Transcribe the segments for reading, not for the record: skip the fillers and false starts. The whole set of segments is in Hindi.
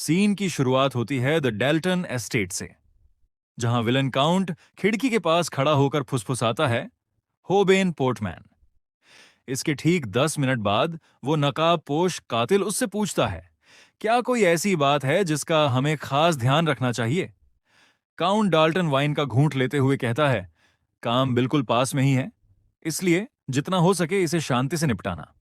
सीन की शुरुआत होती है द डेल्टन एस्टेट से, जहां विलन काउंट खिड़की के पास खड़ा होकर फुसफुसाता है, होबेन पोर्टमैन। इसके ठीक 10 मिनट बाद वो नकाबपोश कातिल उससे पूछता है, क्या कोई ऐसी बात है जिसका हमें खास ध्यान रखना चाहिए? काउंट डाल्टन वाइन का घूंट लेते हुए कहता है, काम बिल्कुल पास में ही है, इसलिए जितना हो सके इसे शांति से निपटाना।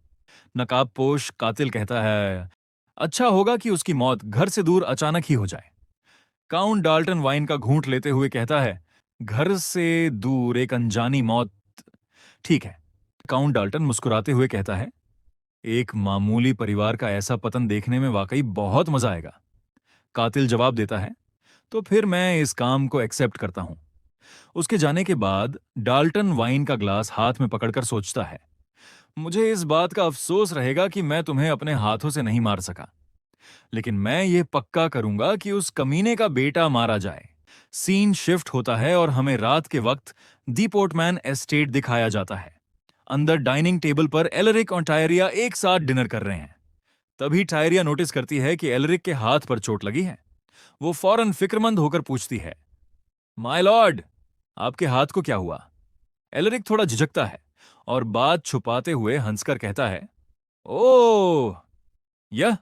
नकाबपोश कातिल कहता है, अच्छा होगा कि उसकी मौत घर से दूर अचानक ही हो जाए। काउंट डाल्टन वाइन का घूंट लेते हुए कहता है, घर से दूर एक अनजानी मौत, ठीक है। काउंट डाल्टन मुस्कुराते हुए कहता है, एक मामूली परिवार का ऐसा पतन देखने में वाकई बहुत मजा आएगा। कातिल जवाब देता है, तो फिर मैं इस काम को एक्सेप्ट करता हूं। उसके जाने के बाद डाल्टन वाइन का ग्लास हाथ में पकड़कर सोचता है, मुझे इस बात का अफसोस रहेगा कि मैं तुम्हें अपने हाथों से नहीं मार सका, लेकिन मैं ये पक्का करूंगा कि उस कमीने का बेटा मारा जाए। सीन शिफ्ट होता है और हमें रात के वक्त दी पोर्टमैन एस्टेट दिखाया जाता है। अंदर डाइनिंग टेबल पर एलरिक और टायरिया एक साथ डिनर कर रहे हैं। तभी टायरिया नोटिस करती है कि एलरिक के हाथ पर चोट लगी है। वो फौरन फिक्रमंद होकर पूछती है, माय लॉर्ड, आपके हाथ को क्या हुआ? एलरिक थोड़ा झिझकता है और बात छुपाते हुए हंसकर कहता है, ओह, यह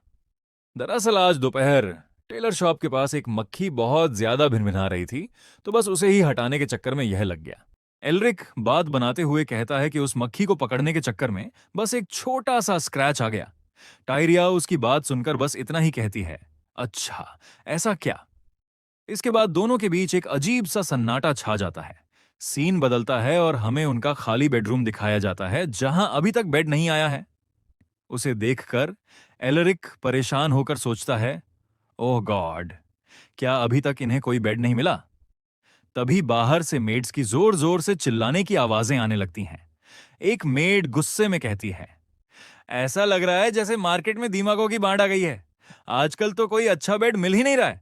दरअसल आज दोपहर टेलर शॉप के पास एक मक्खी बहुत ज्यादा भिनभिना रही थी, तो बस उसे ही हटाने के चक्कर में यह लग गया। एलरिक बात बनाते हुए कहता है कि उस मक्खी को पकड़ने के चक्कर में बस एक छोटा सा स्क्रैच आ गया। टायरिया उसकी बात सुनकर बस इतना ही कहती है, अच्छा, ऐसा क्या? इसके बाद दोनों के बीच एक अजीब सा सन्नाटा छा जाता है। सीन बदलता है और हमें उनका खाली बेडरूम दिखाया जाता है, जहां अभी तक बेड नहीं आया है। उसे देखकर एलरिक परेशान होकर सोचता है, ओह गॉड, क्या अभी तक इन्हें कोई बेड नहीं मिला? तभी बाहर से मेड्स की जोर जोर से चिल्लाने की आवाजें आने लगती हैं। एक मेड गुस्से में कहती है, ऐसा लग रहा है जैसे मार्केट में दीमकों की बाढ़ आ गई है। आजकल तो कोई अच्छा बेड मिल ही नहीं रहा है।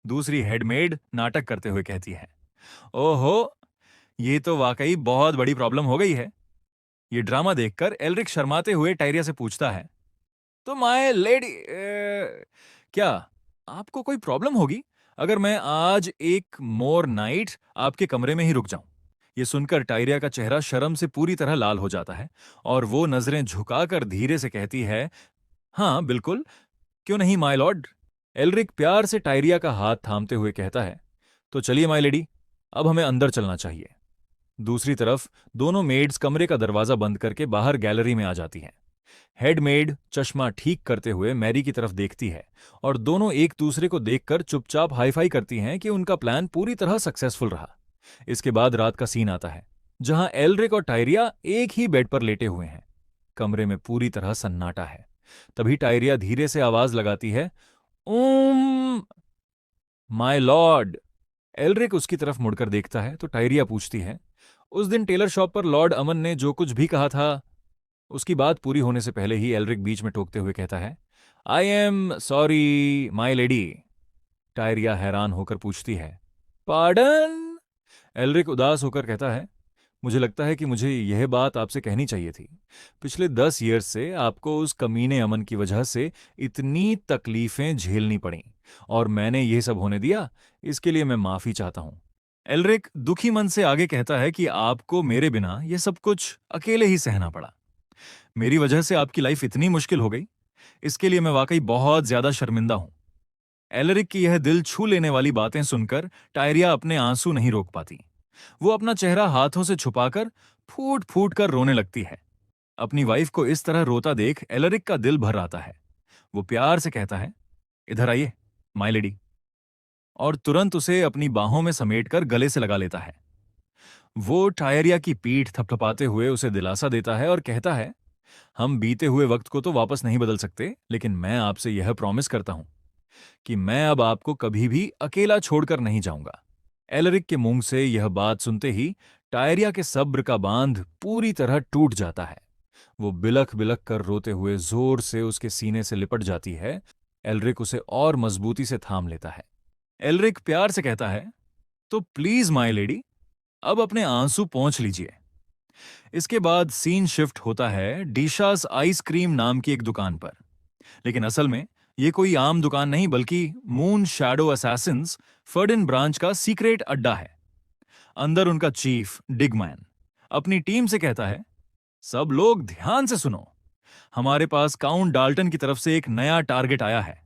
दूसरी हेडमेड नाटक करते हुए कहती है, ओहो, ये तो वाकई बहुत बड़ी प्रॉब्लम हो गई है। ये ड्रामा देखकर एलरिक शर्माते हुए टायरिया से पूछता है, तो माय लेडी, क्या आपको कोई प्रॉब्लम होगी अगर मैं आज एक मोर नाइट आपके कमरे में ही रुक जाऊं? ये सुनकर टायरिया का चेहरा शर्म से पूरी तरह लाल हो जाता है और वो नजरें झुकाकर धीरे से कहती है, हाँ बिल्कुल, क्यों नहीं माय लॉर्ड। एलरिक प्यार से टायरिया का हाथ थामते हुए कहता है, तो चलिए माय लेडी, अब हमें अंदर चलना चाहिए। दूसरी तरफ दोनों मेड्स कमरे का दरवाजा बंद करके बाहर गैलरी में आ जाती हैं। हेडमेड चश्मा ठीक करते हुए मैरी की तरफ देखती है और दोनों एक दूसरे को देखकर चुपचाप हाईफाई करती हैं कि उनका प्लान पूरी तरह सक्सेसफुल रहा। इसके बाद रात का सीन आता है, जहां एलरिक और टायरिया एक ही बेड पर लेटे हुए हैं। कमरे में पूरी तरह सन्नाटा है। तभी टायरिया धीरे से आवाज लगाती है, उम माय लॉर्ड। एलरिक उसकी तरफ मुड़कर देखता है तो टायरिया पूछती है, उस दिन टेलर शॉप पर लॉर्ड अमन ने जो कुछ भी कहा था? उसकी बात पूरी होने से पहले ही एलरिक बीच में टोकते हुए कहता है, I am sorry my lady. टायरिया हैरान होकर पूछती है, पार्डन? एलरिक उदास होकर कहता है, मुझे लगता है कि मुझे यह बात आपसे कहनी चाहिए थी। पिछले 10 ईयर्स से आपको उस कमीने अमन की वजह से इतनी तकलीफें झेलनी पड़ी और मैंने यह सब होने दिया, इसके लिए मैं माफी चाहता हूं। एलरिक दुखी मन से आगे कहता है कि आपको मेरे बिना यह सब कुछ अकेले ही सहना पड़ा। मेरी वजह से आपकी लाइफ इतनी मुश्किल हो गई, इसके लिए मैं वाकई बहुत ज्यादा शर्मिंदा हूं। एलरिक की यह दिल छू लेने वाली बातें सुनकर टायरिया अपने आंसू नहीं रोक पाती। वो अपना चेहरा हाथों से छुपाकर फूट फूट कर रोने लगती है। अपनी वाइफ को इस तरह रोता देख एलरिक का दिल भर आता है। वो प्यार से कहता है, इधर आइए माय लेडी, और तुरंत उसे अपनी बाहों में समेटकर गले से लगा लेता है। वो टायरिया की पीठ थपथपाते हुए उसे दिलासा देता है और कहता है, हम बीते हुए वक्त को तो वापस नहीं बदल सकते, लेकिन मैं आपसे यह प्रॉमिस करता हूं कि मैं अब आपको कभी भी अकेला छोड़कर नहीं जाऊंगा। एलरिक के मुंह से यह बात सुनते ही टायरिया के सब्र का बांध पूरी तरह टूट जाता है। वो बिलख बिलख कर रोते हुए जोर से उसके सीने से लिपट जाती है। एलरिक उसे और मजबूती से थाम लेता है। एलरिक प्यार से कहता है, तो प्लीज माय लेडी, अब अपने आंसू पोंछ लीजिए। इसके बाद सीन शिफ्ट होता है डीशास आइसक्रीम नाम की एक दुकान पर। लेकिन असल में ये कोई आम दुकान नहीं बल्कि मून शैडो असैसिन्स फर्डिन ब्रांच का सीक्रेट अड्डा है। अंदर उनका चीफ डिगमैन अपनी टीम से कहता है, सब लोग ध्यान से सुनो, हमारे पास काउंट डाल्टन की तरफ से एक नया टारगेट आया है।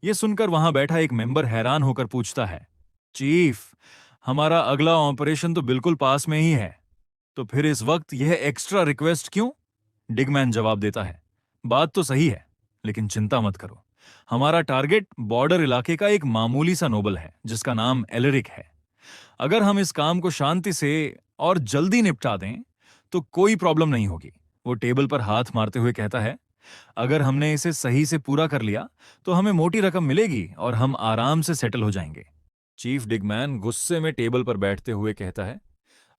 यह सुनकर वहां बैठा एक मेंबर हैरान होकर पूछता है, चीफ, हमारा अगला ऑपरेशन तो बिल्कुल पास में ही है, तो फिर इस वक्त यह एक्स्ट्रा रिक्वेस्ट क्यों? डिगमैन जवाब देता है, बात तो सही है, लेकिन चिंता मत करो, हमारा टारगेट बॉर्डर इलाके का एक मामूली सा नोबल है जिसका नाम एलरिक है। अगर हम इस काम को शांति से और जल्दी निपटा दें तो कोई प्रॉब्लम नहीं होगी। वो टेबल पर हाथ मारते हुए कहता है, अगर हमने इसे सही से पूरा कर लिया तो हमें मोटी रकम मिलेगी और हम आराम से सेटल हो जाएंगे। चीफ डिगमैन गुस्से में टेबल पर बैठते हुए कहता है,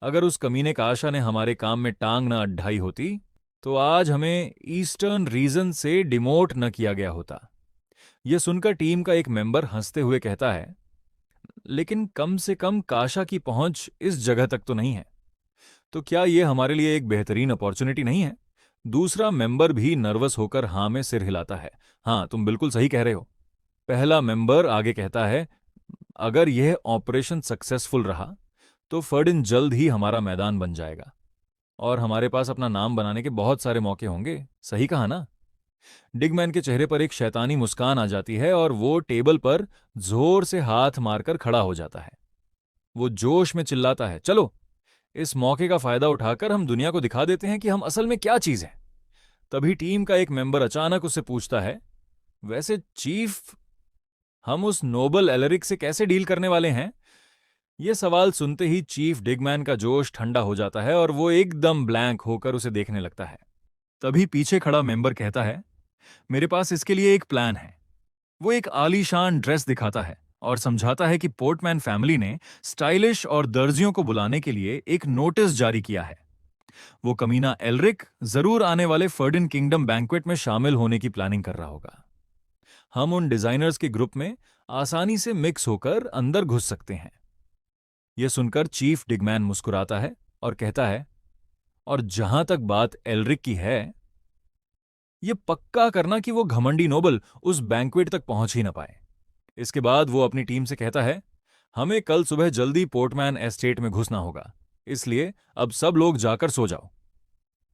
अगर उस कमीने का आशा ने हमारे काम में टांग न अड्ढाई होती तो आज हमें ईस्टर्न रीजन से डिमोट न किया गया होता। यह सुनकर टीम का एक मेंबर हंसते हुए कहता है, लेकिन कम से कम काशा की पहुंच इस जगह तक तो नहीं है, तो क्या यह हमारे लिए एक बेहतरीन अपॉर्चुनिटी नहीं है? दूसरा मेंबर भी नर्वस होकर हां में सिर हिलाता है। हां, तुम बिल्कुल सही कह रहे हो। पहला मेंबर आगे कहता है, अगर यह ऑपरेशन सक्सेसफुल रहा तो फर्डिन जल्द ही हमारा मैदान बन जाएगा और हमारे पास अपना नाम बनाने के बहुत सारे मौके होंगे। सही कहा ना? डिगमैन के चेहरे पर एक शैतानी मुस्कान आ जाती है और वो टेबल पर जोर से हाथ मारकर खड़ा हो जाता है। वो जोश में चिल्लाता है, चलो इस मौके का फायदा उठाकर हम दुनिया को दिखा देते हैं कि हम असल में क्या चीज है। तभी टीम का एक मेंबर अचानक उससे पूछता है, वैसे चीफ, हम उस नोबल एलरिक से कैसे डील करने वाले हैं? यह सवाल सुनते ही चीफ डिगमैन का जोश ठंडा हो जाता है और वो एकदम ब्लैंक होकर उसे देखने लगता है। तभी पीछे खड़ा मेंबर कहता है, मेरे पास इसके लिए एक प्लान है। वो एक आलीशान ड्रेस दिखाता है और समझाता है कि पोर्टमैन फैमिली ने स्टाइलिश और दर्जियों को बुलाने के लिए एक नोटिस जारी किया है। वो कमीना एलरिक जरूर आने वाले फर्डिन किंगडम बैंक्वेट में शामिल होने की प्लानिंग कर रहा होगा। हम उन डिजाइनर्स के ग्रुप में आसानी से मिक्स होकर अंदर घुस सकते हैं। यह सुनकर चीफ डिगमैन मुस्कुराता है और कहता है, और जहां तक बात एलरिक की है, यह पक्का करना कि वो घमंडी नोबल उस बैंक्वेट तक पहुंच ही न पाए। इसके बाद वो अपनी टीम से कहता है, हमें कल सुबह जल्दी पोर्टमैन एस्टेट में घुसना होगा, इसलिए अब सब लोग जाकर सो जाओ।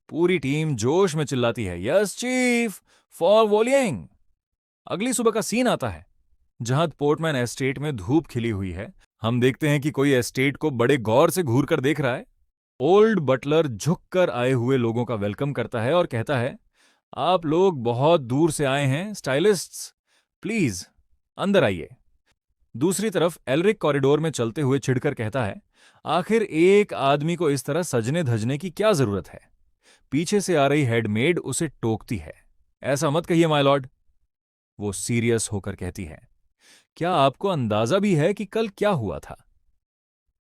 पूरी टीम जोश में चिल्लाती है, यस चीफ, फॉर वॉलिंग। अगली सुबह का सीन आता है जहां पोर्टमैन एस्टेट में धूप खिली हुई है। हम देखते हैं कि कोई एस्टेट को बड़े गौर से घूर कर देख रहा है। ओल्ड बटलर झुककर आए हुए लोगों का वेलकम करता है और कहता है, आप लोग बहुत दूर से आए हैं स्टाइलिस्ट्स, प्लीज अंदर आइए। दूसरी तरफ एलरिक कॉरिडोर में चलते हुए चिढ़कर कहता है, आखिर एक आदमी को इस तरह सजने धजने की क्या जरूरत है? पीछे से आ रही हेडमेड उसे टोकती है, ऐसा मत कहिए माय लॉर्ड। वो सीरियस होकर कहती है, क्या आपको अंदाजा भी है कि कल क्या हुआ था?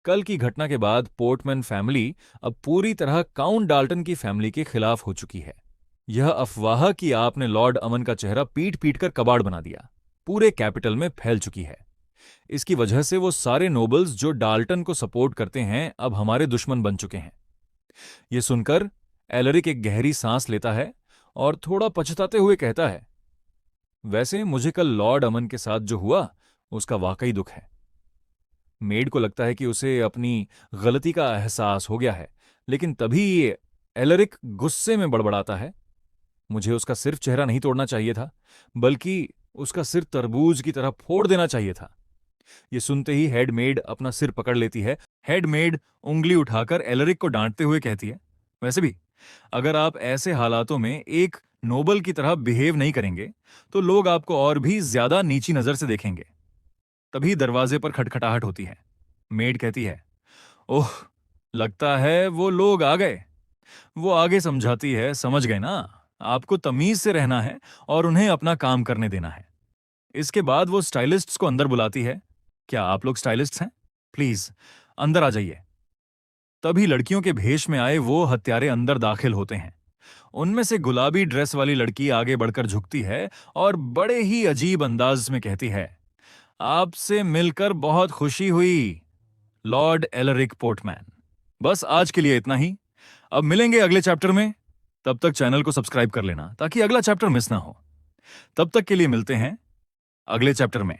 कल की घटना के बाद पोर्टमैन फैमिली अब पूरी तरह काउंट डाल्टन की फैमिली के खिलाफ हो चुकी है। यह अफवाह कि आपने लॉर्ड अमन का चेहरा पीट पीट कर कबाड़ बना दिया पूरे कैपिटल में फैल चुकी है। इसकी वजह से वो सारे नोबल्स जो डाल्टन को सपोर्ट करते हैं अब हमारे दुश्मन बन चुके हैं। यह सुनकर एलरिक एक गहरी सांस लेता है और थोड़ा पछताते हुए कहता है, वैसे मुझे कल लॉर्ड अमन के साथ जो हुआ उसका वाकई दुख है। मेड को लगता है कि उसे अपनी गलती का एहसास हो गया है, लेकिन तभी एलरिक गुस्से में बड़बड़ाता है, मुझे उसका सिर्फ चेहरा नहीं तोड़ना चाहिए था, बल्कि उसका सिर तरबूज की तरह फोड़ देना चाहिए था। यह सुनते ही हेडमेड अपना सिर पकड़ लेती है। हेडमेड उंगली उठाकर एलरिक को डांटते हुए कहती है, वैसे भी अगर आप ऐसे हालातों में एक नोबल की तरह बिहेव नहीं करेंगे तो लोग आपको और भी ज्यादा नीची नजर से देखेंगे। तभी दरवाजे पर खटखटाहट होती है। मेड कहती है, ओह, लगता है वो लोग आ गए। वो आगे समझाती है, समझ गए ना, आपको तमीज से रहना है और उन्हें अपना काम करने देना है। इसके बाद वो स्टाइलिस्ट्स को अंदर बुलाती है, क्या आप लोग स्टाइलिस्ट्स हैं? प्लीज अंदर आ जाइए। तभी लड़कियों के भेष में आए वो हत्यारे अंदर दाखिल होते हैं। उनमें से गुलाबी ड्रेस वाली लड़की आगे बढ़कर झुकती है और बड़े ही अजीब अंदाज में कहती है, आपसे मिलकर बहुत खुशी हुई लॉर्ड एलरिक पोर्टमैन। बस आज के लिए इतना ही। अब मिलेंगे अगले चैप्टर में। तब तक चैनल को सब्सक्राइब कर लेना ताकि अगला चैप्टर मिस ना हो। तब तक के लिए मिलते हैं अगले चैप्टर में।